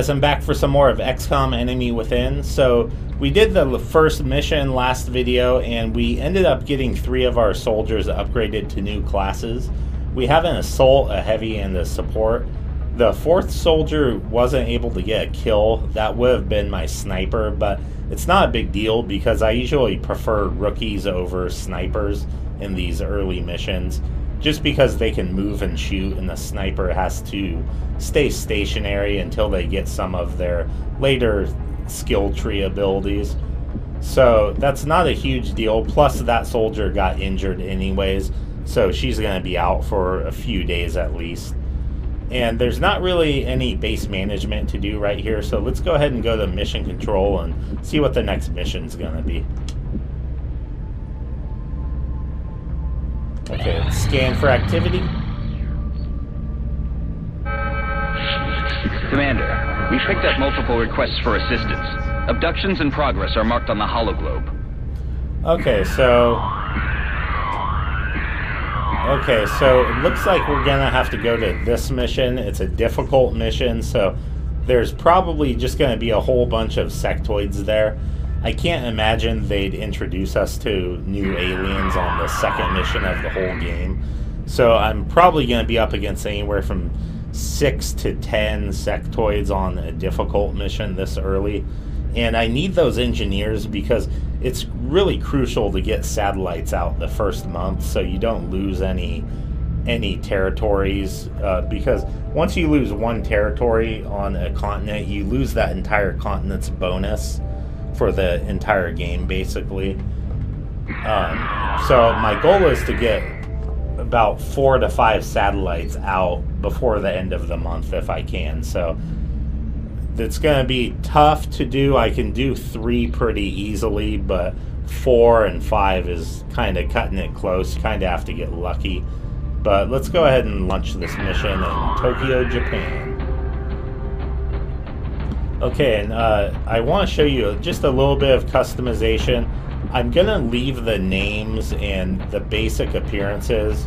guys, I'm back for some more of XCOM Enemy Within. So we did the first mission last video, and we ended up getting 3 of our soldiers upgraded to new classes. We have an assault, a heavy, and a support. The 4th soldier wasn't able to get a kill. That would have been my sniper, but it's not a big deal because I usually prefer rookies over snipers in these early missions, just because they can move and shoot, and the sniper has to stay stationary until they get some of their later skill tree abilities. So that's not a huge deal. Plus that soldier got injured anyways, so she's going to be out for a few days at least. And there's not really any base management to do right here, so let's go ahead and go to mission control and see what the next mission's going to be. Okay, let's scan for activity. Commander, we've picked up multiple requests for assistance. Abductions in progress are marked on the hologlobe. Okay, so it looks like we're gonna have to go to this mission. It's a difficult mission, so there's probably just gonna be a whole bunch of sectoids there. I can't imagine they'd introduce us to new aliens on the second mission of the whole game. So I'm probably going to be up against anywhere from 6 to 10 sectoids on a difficult mission this early. And I need those engineers because it's really crucial to get satellites out the first month so you don't lose any territories. Because once you lose one territory on a continent, you lose that entire continent's bonus for the entire game, basically. So my goal is to get about 4 to 5 satellites out before the end of the month if I can. So it's going to be tough to do. I can do 3 pretty easily, but 4 and 5 is kind of cutting it close. Kind of have to get lucky. But let's go ahead and launch this mission in Tokyo, Japan. Okay, and I want to show you just a little bit of customization. I'm going to leave the names and the basic appearances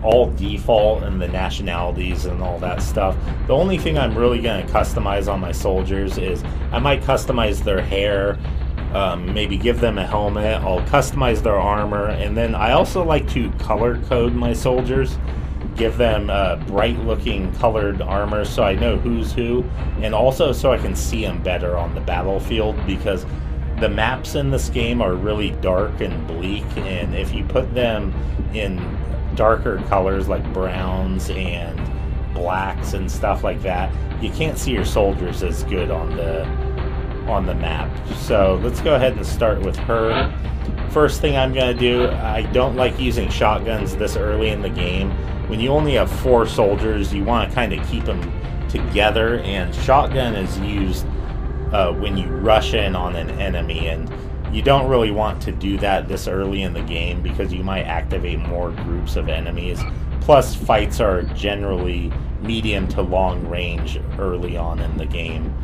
all default, and the nationalities and all that stuff. The only thing I'm really going to customize on my soldiers is I might customize their hair, maybe give them a helmet. I'll customize their armor, and then I also like to color code my soldiers. Give them bright looking colored armor so I know who's who, and also so I can see them better on the battlefield, because the maps in this game are really dark and bleak, and if you put them in darker colors like browns and blacks and stuff like that, you can't see your soldiers as good on the map. So let's go ahead and start with her. First thing I'm going to do, I don't like using shotguns this early in the game. When you only have 4 soldiers, you want to kind of keep them together, and shotgun is used when you rush in on an enemy, and you don't really want to do that this early in the game because you might activate more groups of enemies. Plus, fights are generally medium to long range early on in the game.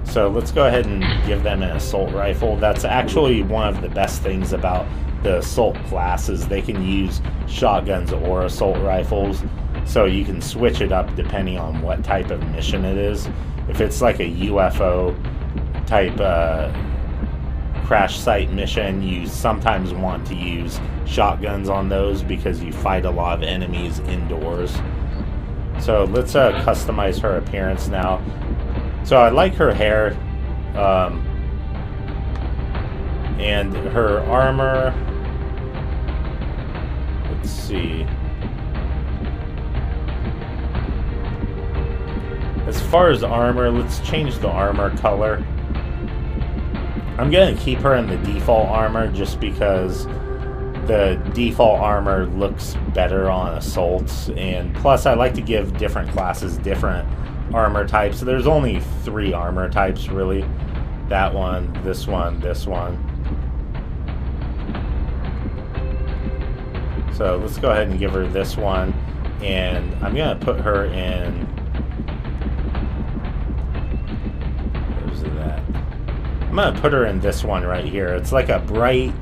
So let's go ahead and give them an assault rifle. That's actually one of the best things about the assault class, is they can use shotguns or assault rifles, so you can switch it up depending on what type of mission it is. If it's like a UFO type crash site mission, you sometimes want to use shotguns on those because you fight a lot of enemies indoors. So let's customize her appearance now. So I like her hair and her armor. Let's see. As far as armor, let's change the armor color. I'm going to keep her in the default armor just because the default armor looks better on assaults, and plus I like to give different classes different armor types. So there's only 3 armor types really. That one, this one, this one. So let's go ahead and give her this one, and I'm going to put her in... Where's that? I'm going to put her in this one right here. It's like a bright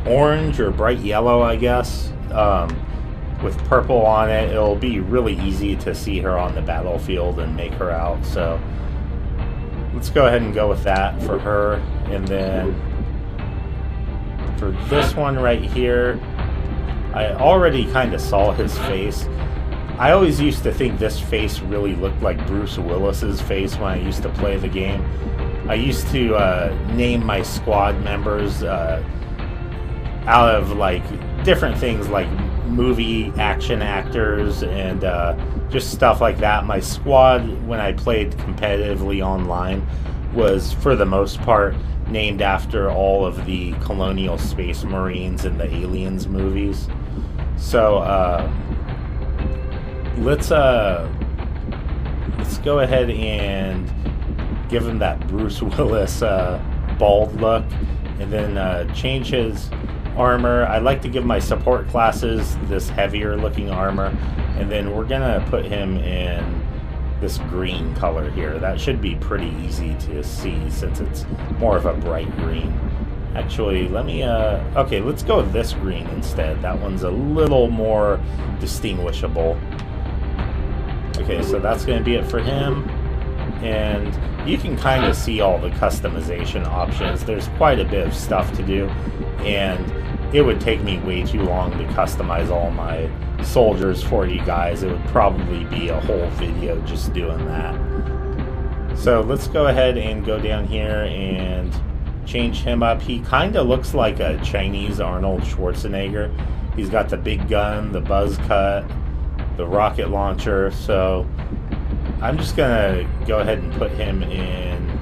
orange or bright yellow, I guess, with purple on it. It'll be really easy to see her on the battlefield and make her out. So let's go ahead and go with that for her. And then for this one right here, I already kind of saw his face. I always used to think this face really looked like Bruce Willis's face when I used to play the game. I used to name my squad members out of like different things like movie action actors and just stuff like that. My squad, when I played competitively online, was for the most part named after all of the Colonial Space Marines and the Aliens movies. So let's go ahead and give him that Bruce Willis bald look, and then change his armor. I like to give my support classes this heavier looking armor, and then we're gonna put him in this green color here. That should be pretty easy to see since it's more of a bright green. Actually, let me okay, let's go with this green instead. That one's a little more distinguishable. Okay, so that's gonna be it for him. And you can kind of see all the customization options. There's quite a bit of stuff to do, and it would take me way too long to customize all my soldiers for you guys. It would probably be a whole video just doing that. So let's go ahead and go down here and change him up. He kind of looks like a Chinese Arnold Schwarzenegger. He's got the big gun, the buzz cut, the rocket launcher. So I'm just gonna go ahead and put him in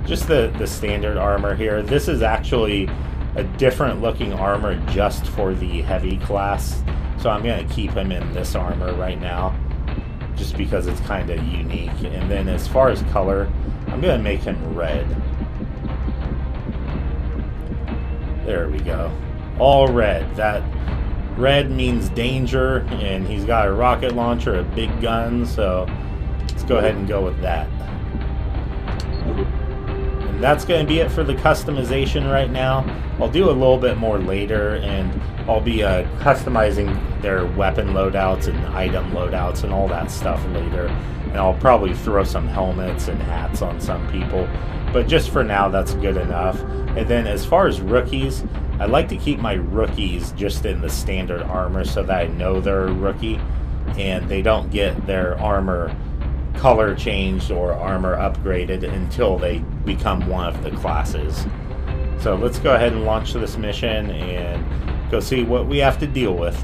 just the standard armor here. This is actually a different looking armor just for the heavy class, so I'm gonna keep him in this armor right now just because it's kind of unique. And then as far as color, I'm gonna make him red. There we go, all red. That red means danger, and he's got a rocket launcher, a big gun, so let's go ahead and go with that. And that's going to be it for the customization right now. I'll do a little bit more later, and I'll be customizing their weapon loadouts and item loadouts and all that stuff later. And I'll probably throw some helmets and hats on some people. But just for now, that's good enough. And then as far as rookies, I like to keep my rookies just in the standard armor so that I know they're a rookie and they don't get their armor color changed or armor upgraded until they become one of the classes. So let's go ahead and launch this mission and go see what we have to deal with.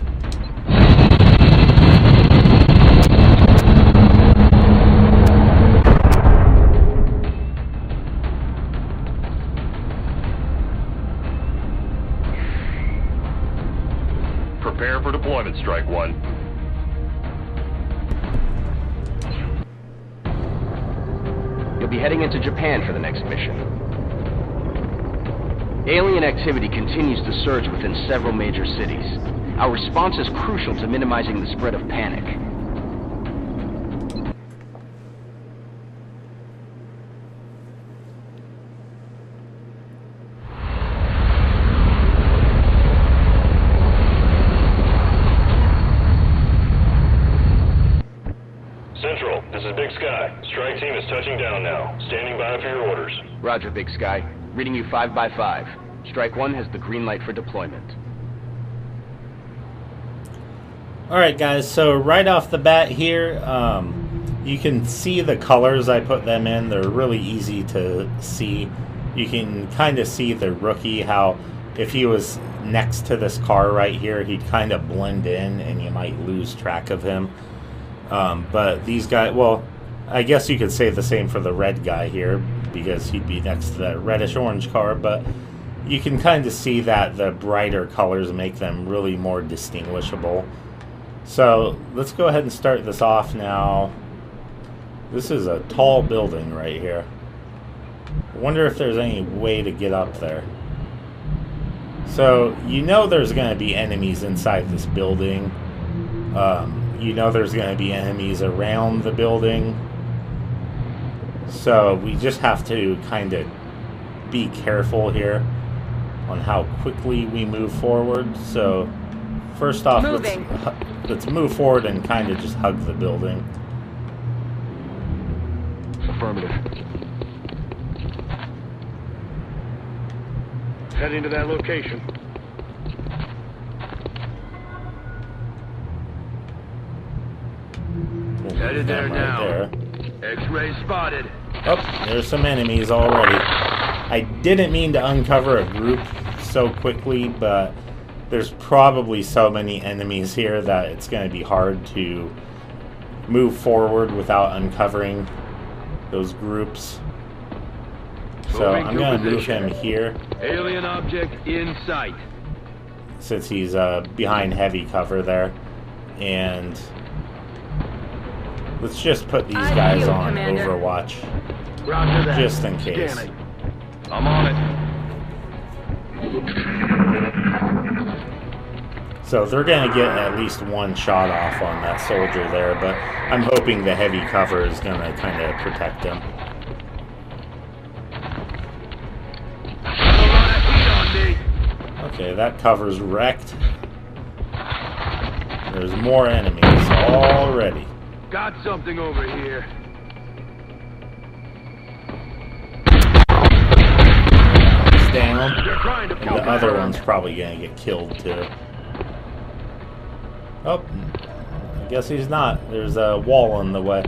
Prepare for deployment, Strike One. You'll be heading into Japan for the next mission. Alien activity continues to surge within several major cities. Our response is crucial to minimizing the spread of panic. Central, this is Big Sky. Strike team is touching down now. Standing by for your orders. Roger, Big Sky. Reading you 5 by 5. Strike One has the green light for deployment. Alright guys, so right off the bat here, you can see the colors I put them in. They're really easy to see. You can kind of see the rookie, how if he was next to this car right here, he'd kind of blend in and you might lose track of him. But these guys, well, I guess you could say the same for the red guy here, because he'd be next to that reddish-orange car, but you can kind of see that the brighter colors make them really more distinguishable. So let's go ahead and start this off now. This is a tall building right here. I wonder if there's any way to get up there. So you know there's going to be enemies inside this building. You know there's going to be enemies around the building. So we just have to kind of be careful here on how quickly we move forward. So first off, let's move forward and kind of just hug the building. Affirmative. heading to that location. Headed there Right now. there. X-ray spotted. Oh, there's some enemies already. I didn't mean to uncover a group so quickly, but there's probably so many enemies here that it's going to be hard to move forward without uncovering those groups. So I'm going to move him here. Alien object in sight. Since he's behind heavy cover there. And let's just put these guys on Overwatch. Roger that. Just in case. Scanning. I'm on it. So they're going to get at least one shot off on that soldier there, but I'm hoping the heavy cover is going to kind of protect him. Okay, that cover's wrecked. There's more enemies already. Got something over here. He's down, They're trying to and the other one's probably going to get killed too. Oh, I guess he's not. There's a wall in the way.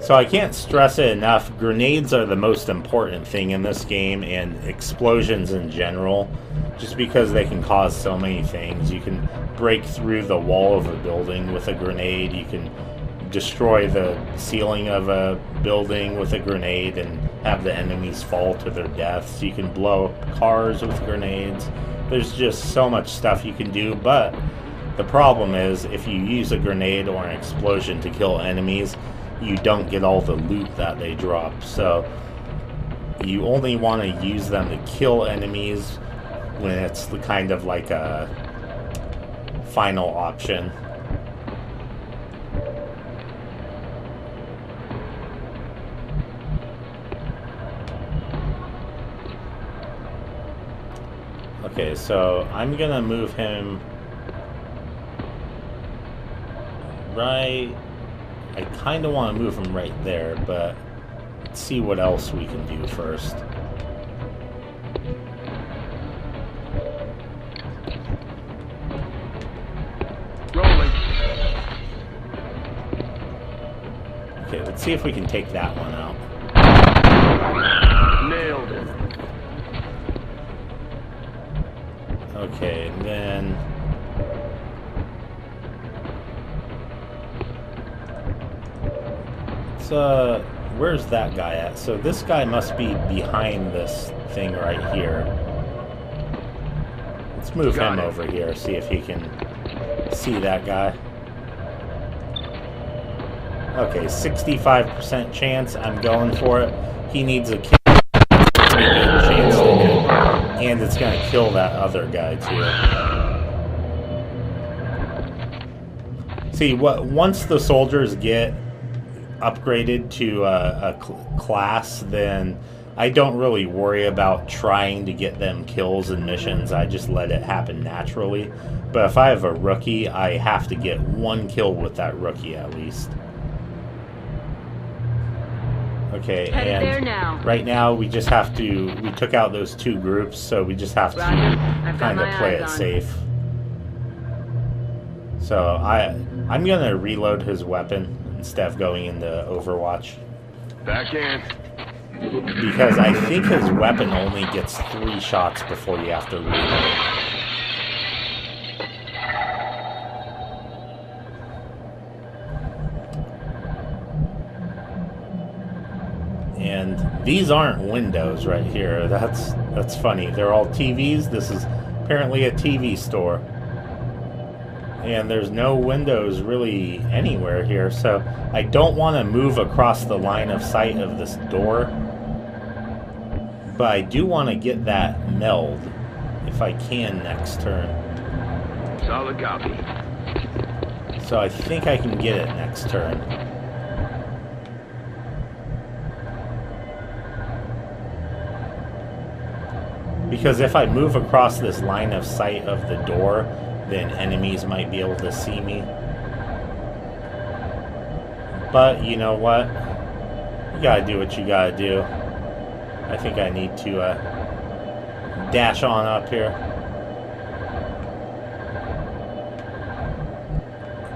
So I can't stress it enough, grenades are the most important thing in this game, and explosions in general, just because they can cause so many things. You can break through the wall of a building with a grenade, you can destroy the ceiling of a building with a grenade and have the enemies fall to their deaths. You can blow up cars with grenades. There's just so much stuff you can do, but the problem is if you use a grenade or an explosion to kill enemies, you don't get all the loot that they drop. So you only want to use them to kill enemies when it's the kind of like a final option. Okay, so I'm gonna move him right. I kind of want to move him right there, but let's see what else we can do first. Rolling. Okay, let's see if we can take that one out. Nailed it. Okay, and then where's that guy at? So this guy must be behind this thing right here. Let's move him over here, see if he can see that guy. Okay, 65% chance. I'm going for it. He needs a kill. Chance to hit. And it's going to kill that other guy too. See, once the soldiers get upgraded to a class, then I don't really worry about trying to get them kills and missions. I just let it happen naturally. But if I have a rookie, I have to get one kill with that rookie at least. Okay, and right now we just have to, we took out those two groups, so we just have to kind of play it safe. So I'm gonna reload his weapon instead of going into Overwatch. Back in. Because I think his weapon only gets 3 shots before you have to reload. And these aren't windows right here. That's funny. They're all TVs. This is apparently a TV store. And there's no windows really anywhere here, so I don't want to move across the line of sight of this door. But I do want to get that meld, if I can, next turn. Solid copy. So I think I can get it next turn. Because if I move across this line of sight of the door, then enemies might be able to see me. But you know what? You gotta do what you gotta do. I think I need to dash on up here.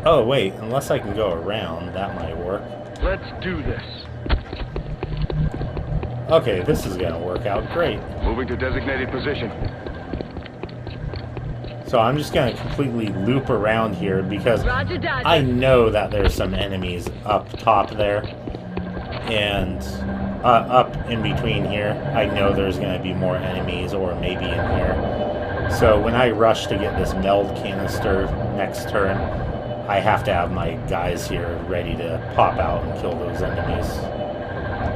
Oh, wait, unless I can go around, that might work. Let's do this. Okay, this is gonna work out great. Moving to designated position. So I'm just gonna completely loop around here because Roger that. I know that there's some enemies up top there. And up in between here, I know there's gonna be more enemies, or maybe in here. So when I rush to get this meld canister next turn, I have to have my guys here ready to pop out and kill those enemies.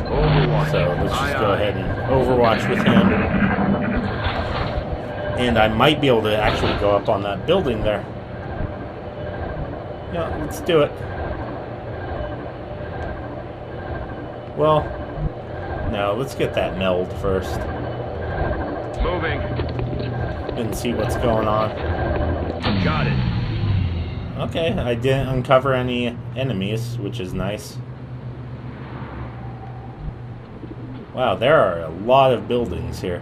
Overwatch. So let's just go ahead and overwatch with him. And I might be able to actually go up on that building there. Yeah, let's do it. Well, no, let's get that meld first. Moving. And see what's going on. Got it. Okay, I didn't uncover any enemies, which is nice. Wow, there are a lot of buildings here.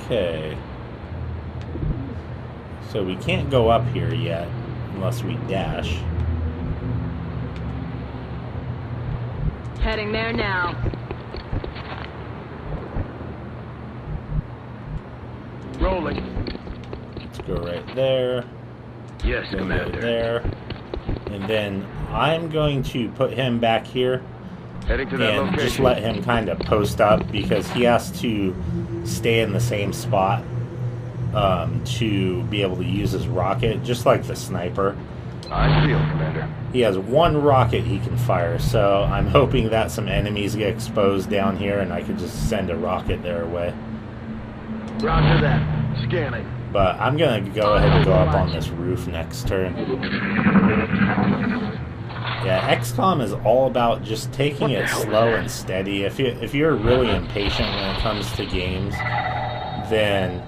Okay. So we can't go up here yet unless we dash. Heading there now. Rolling. Let's go right there. Yes, Go Commander. there. And then I'm going to put him back here Heading to that and location. just let him kind of post up because he has to stay in the same spot to be able to use his rocket, just like the sniper. I feel, Commander. He has one rocket he can fire, so I'm hoping that some enemies get exposed down here and I can just send a rocket their way. Roger that. Scanning. But I'm going to go ahead and go up on this roof next turn. Yeah, Xcom is all about just taking it slow and steady. If you're really impatient when it comes to games, then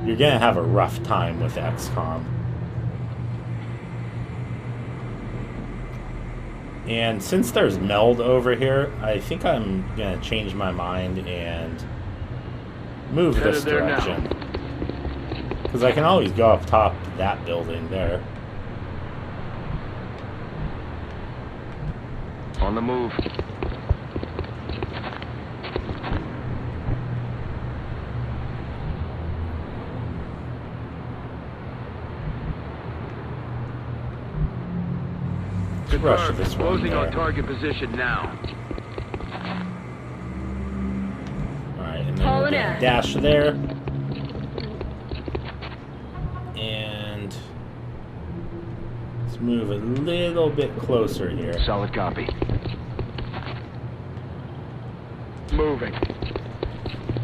you're going to have a rough time with Xcom. And since there's meld over here, I think I'm going to change my mind and move this Headed there now. direction. Because I can always go up top of that building there. On the move. Rush this one Closing there. on target position now. Alright, and then we'll get a dash there. And let's move a little bit closer here. Solid copy. Moving.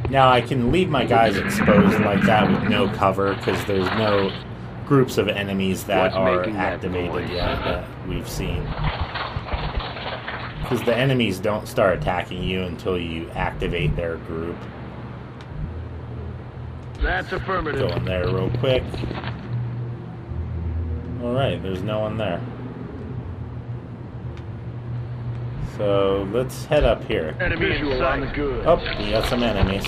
Now I can leave my guys exposed like that with no cover because there's no groups of enemies that What's are making that activated noise? yet that we've seen. Because the enemies don't start attacking you until you activate their group. That's affirmative. Go in there real quick. Alright, there's no one there. So let's head up here. Enemy visual on the good. Oh, we got some enemies.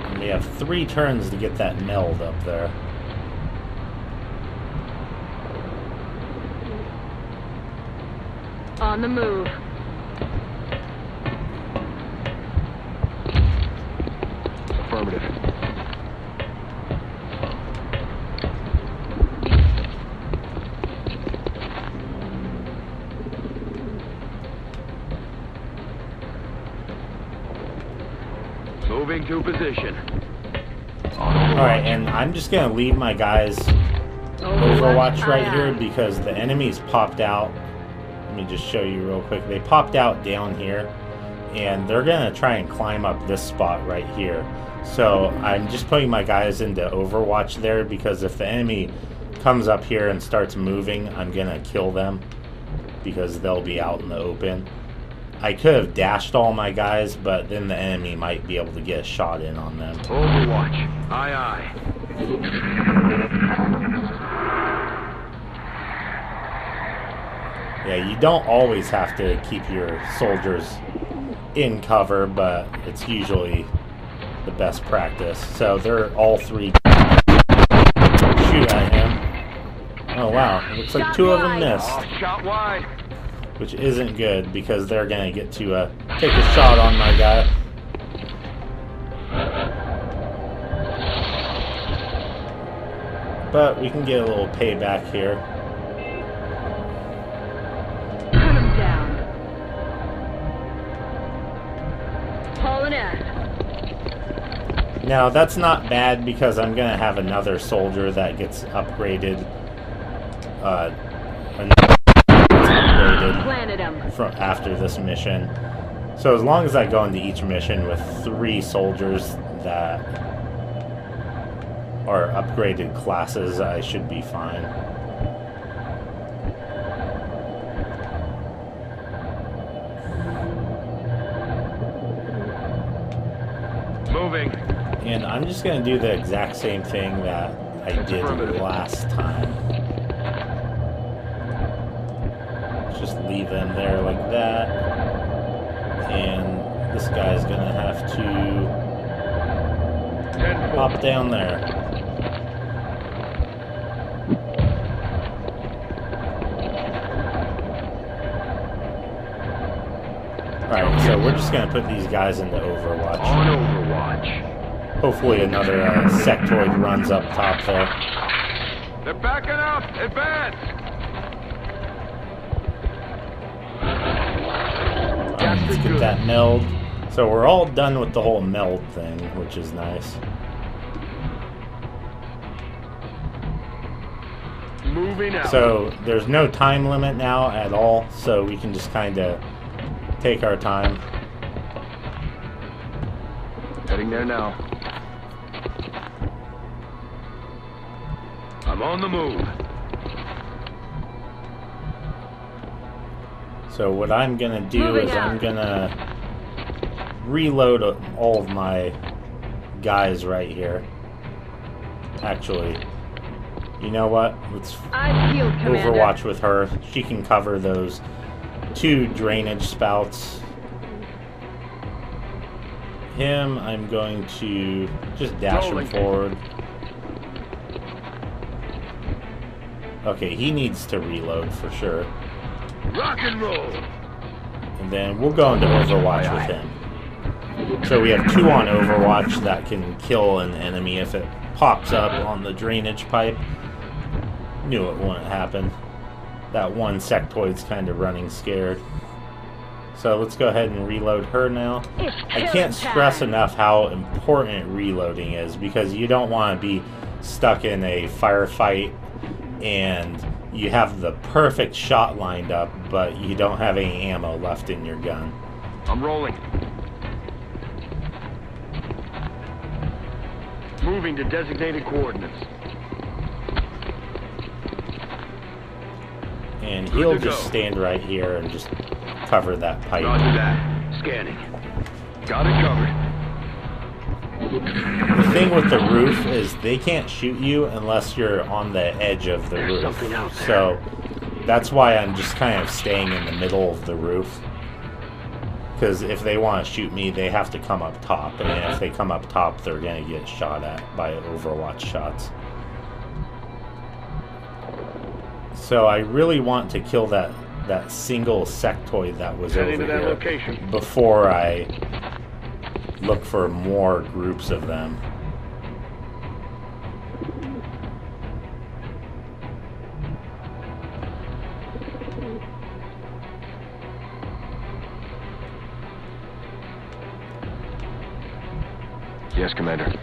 And we have 3 turns to get that meld up there. On the move. Affirmative. Moving to position. Alright, and I'm just gonna leave my guys Overwatch right here because the enemies popped out. Let me just show you real quick. They popped out down here and they're gonna try and climb up this spot right here. So I'm just putting my guys into Overwatch there because if the enemy comes up here and starts moving, I'm gonna kill them. because they'll be out in the open. I could have dashed all my guys, but then the enemy might be able to get a shot in on them. Overwatch. Aye, aye. Yeah, you don't always have to keep your soldiers in cover, but it's usually the best practice. So they're all three shoot at him. Oh wow, it looks like two of them missed. Oh, shot wide. Which isn't good because they're gonna get to take a shot on my guy. But we can get a little payback here. Put him down. Hauling ass. Now that's not bad because I'm gonna have another soldier that gets upgraded. Planted him. From after this mission. So as long as I go into each mission with 3 soldiers that are upgraded classes, I should be fine. Moving. And I'm just going to do the exact same thing that I did last time. Just leave them there like that. And this guy's going to have to pop down there. Alright, so we're just going to put these guys into Overwatch. On Overwatch. Hopefully another sectoid runs up top there. They're backing up. Advance. Let's get that meld. So we're all done with the whole meld thing, which is nice. Moving out. So there's no time limit now at all, so we can just kind of take our time. Heading there now. I'm on the move. So what I'm gonna do is I'm gonna reload all of my guys right here. Actually, you know what? Let's Overwatch with her. She can cover those 2 drainage spouts. Him, I'm going to just dash him forward. Okay, he needs to reload for sure. Rock and roll. And then we'll go into Overwatch with him. So we have 2 on Overwatch that can kill an enemy if it pops up on the drainage pipe. Knew it wouldn't happen. That one sectoid's kind of running scared. So let's go ahead and reload her now. I can't stress enough how important reloading is because you don't want to be stuck in a firefight and you have the perfect shot lined up, but you don't have any ammo left in your gun. I'm rolling. Moving to designated coordinates. And he'll just stand right here and just cover that pipe. Roger that. Scanning. Got it covered. The thing with the roof is they can't shoot you unless you're on the edge of the roof. Something out there. So that's why I'm just kind of staying in the middle of the roof. Because if they want to shoot me, they have to come up top. And if they come up top, they're going to get shot at by Overwatch shots. So I really want to kill that single sectoid that was over Heading to that here location. before I look for more groups of them. Yes, Commander.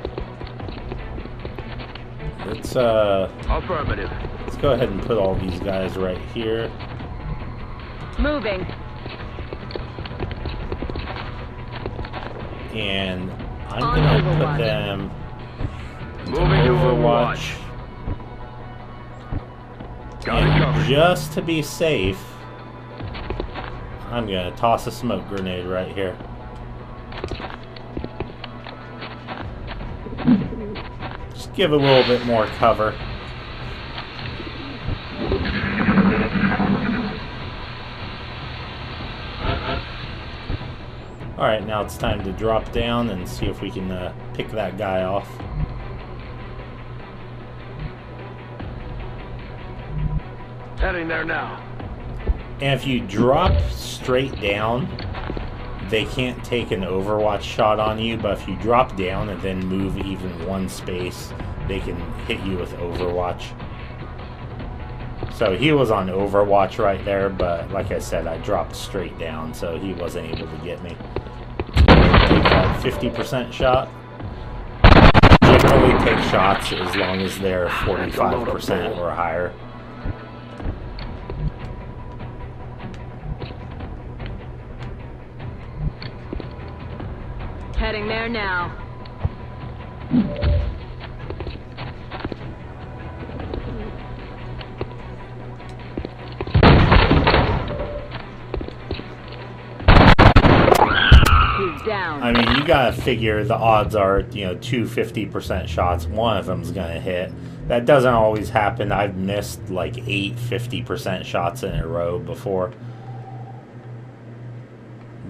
Let's Affirmative. let's go ahead and put all these guys right here. Moving. And I'm On gonna Overwatch. put them into Moving to Overwatch. Got it And covered. just to be safe, I'm gonna toss a smoke grenade right here. Just give a little bit more cover. Alright, now it's time to drop down and see if we can pick that guy off. Heading there now. And if you drop straight down, they can't take an Overwatch shot on you, but if you drop down and then move even one space, they can hit you with Overwatch. So he was on Overwatch right there, but like I said, I dropped straight down, so he wasn't able to get me. Take that 50% shot. Generally take shots as long as they're 45% or higher. Heading there now. He's down. I mean, you gotta figure the odds are, you know, 2 50% shots, one of them's gonna hit. That doesn't always happen. I've missed like 8 50% shots in a row before.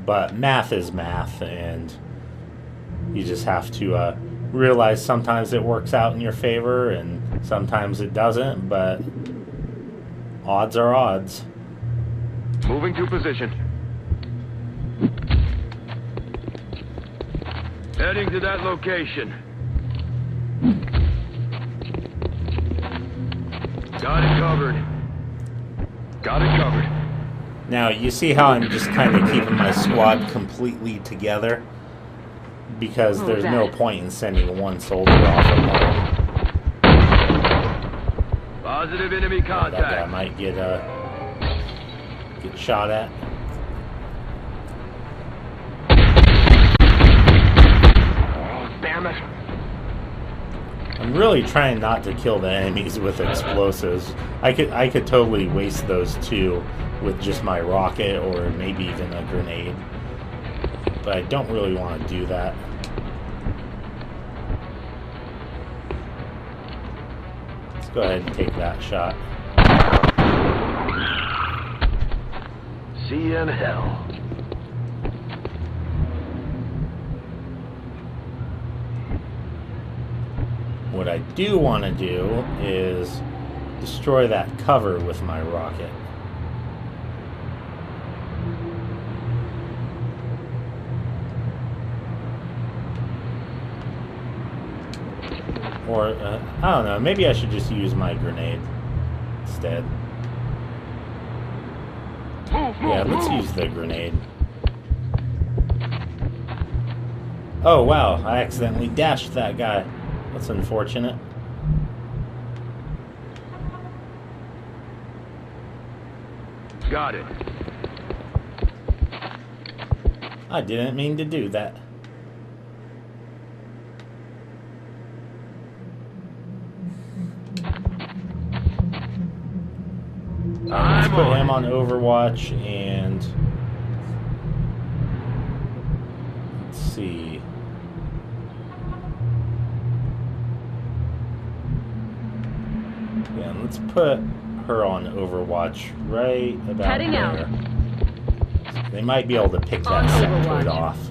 But math is math, and you just have to realize sometimes it works out in your favor and sometimes it doesn't, but odds are odds. Moving to position. Heading to that location. Got it covered. Got it covered. Now, you see how I'm just kind of keeping my squad completely together? Because there's no point in sending one soldier off alone. Positive enemy That guy contact. might get shot at. Oh, damn it. I'm really trying not to kill the enemies with explosives. I could totally waste those two with just my rocket or maybe even a grenade. But I don't really want to do that. Let's go ahead and take that shot. See you in hell. What I do want to do is destroy that cover with my rocket. Or, I don't know, maybe I should just use my grenade instead. Yeah, let's use the grenade. Oh, wow, I accidentally dashed that guy. That's unfortunate. Got it. I didn't mean to do that. Let's put him on Overwatch and let's see. Yeah, and let's put her on Overwatch right about Heading there. out. They might be able to pick that On sectoid Overwatch.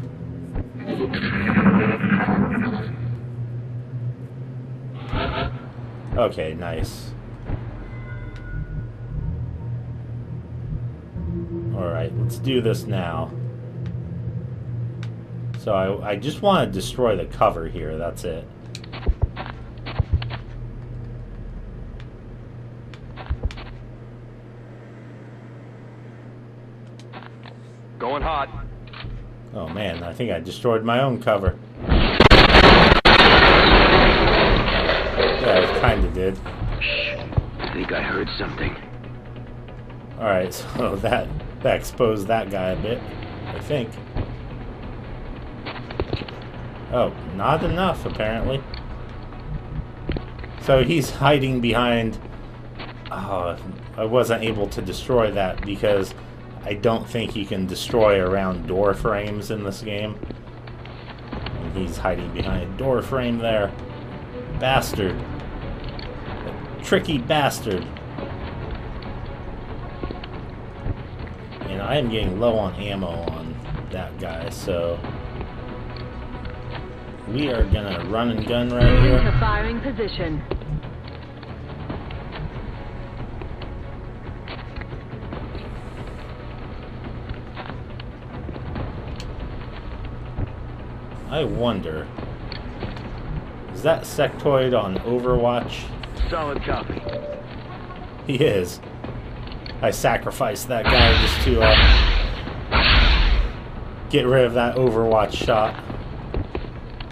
off. Okay, nice. Alright, let's do this now. So I just want to destroy the cover here, that's it. Going hot. Oh man, I think I destroyed my own cover. Yeah, I kinda did. I think I heard something. Alright, so that exposed that guy a bit, I think. Oh, not enough, apparently. So he's hiding behind... Oh, I wasn't able to destroy that because I don't think you can destroy around door frames in this game. And he's hiding behind a door frame there. Bastard. A tricky bastard. And I am getting low on ammo on that guy, so we are gonna run and gun right Moving here. to firing position. I wonder, is that sectoid on Overwatch? Solid copy. He is. I sacrificed that guy just to get rid of that Overwatch shot.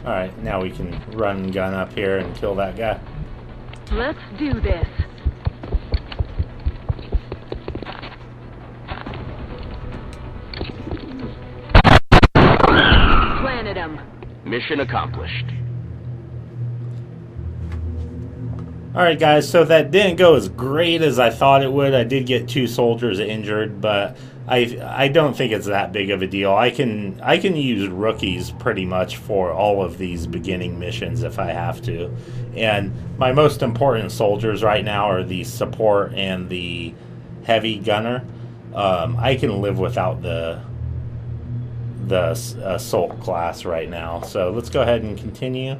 Alright, now we can run and gun up here and kill that guy. Let's do this. Planted him. Mission accomplished. Alright guys, so that didn't go as great as I thought it would. I did get 2 soldiers injured, but I don't think it's that big of a deal. I can use rookies pretty much for all of these beginning missions if I have to. And my most important soldiers right now are the support and the heavy gunner. I can live without the assault class right now. So let's go ahead and continue.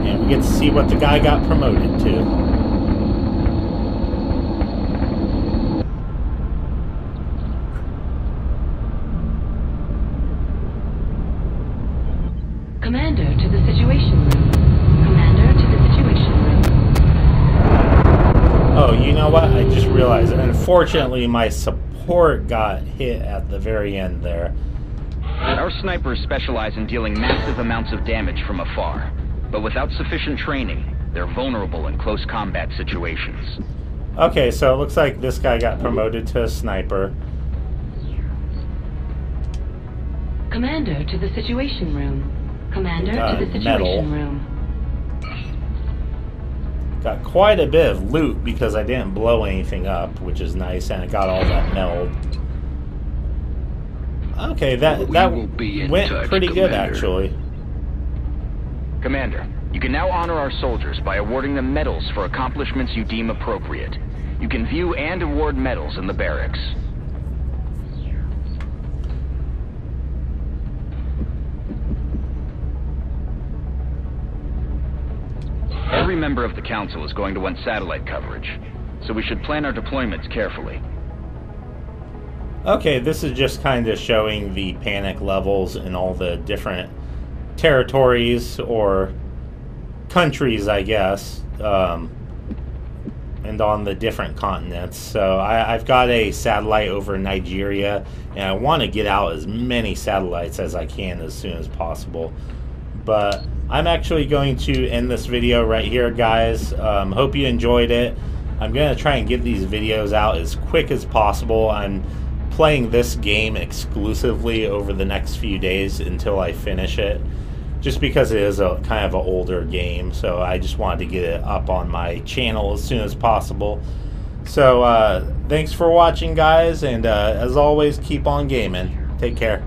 And we get to see what the guy got promoted to. Commander to the Situation Room. Commander to the Situation Room. Oh, you know what? I just realized. Unfortunately, my support got hit at the very end there. Our snipers specialize in dealing massive amounts of damage from afar. But without sufficient training, they're vulnerable in close combat situations. Okay, so it looks like this guy got promoted to a sniper. Commander to the Situation Room. Commander Got to the metal. Situation Room. Got quite a bit of loot because I didn't blow anything up, which is nice, and I got all that meld. Okay, that went pretty good, actually. Commander, you can now honor our soldiers by awarding them medals for accomplishments you deem appropriate. You can view and award medals in the barracks. Every member of the Council is going to want satellite coverage, so we should plan our deployments carefully. Okay, this is just kind of showing the panic levels in all the different territories or countries, I guess, and on the different continents. So I've got a satellite over Nigeria, and I want to get out as many satellites as I can as soon as possible. But I'm actually going to end this video right here, guys. Hope you enjoyed it. I'm going to try and get these videos out as quick as possible. I'm playing this game exclusively over the next few days until I finish it, just because it is a kind of an older game, so I just wanted to get it up on my channel as soon as possible. So thanks for watching, guys, and as always, keep on gaming. Take care.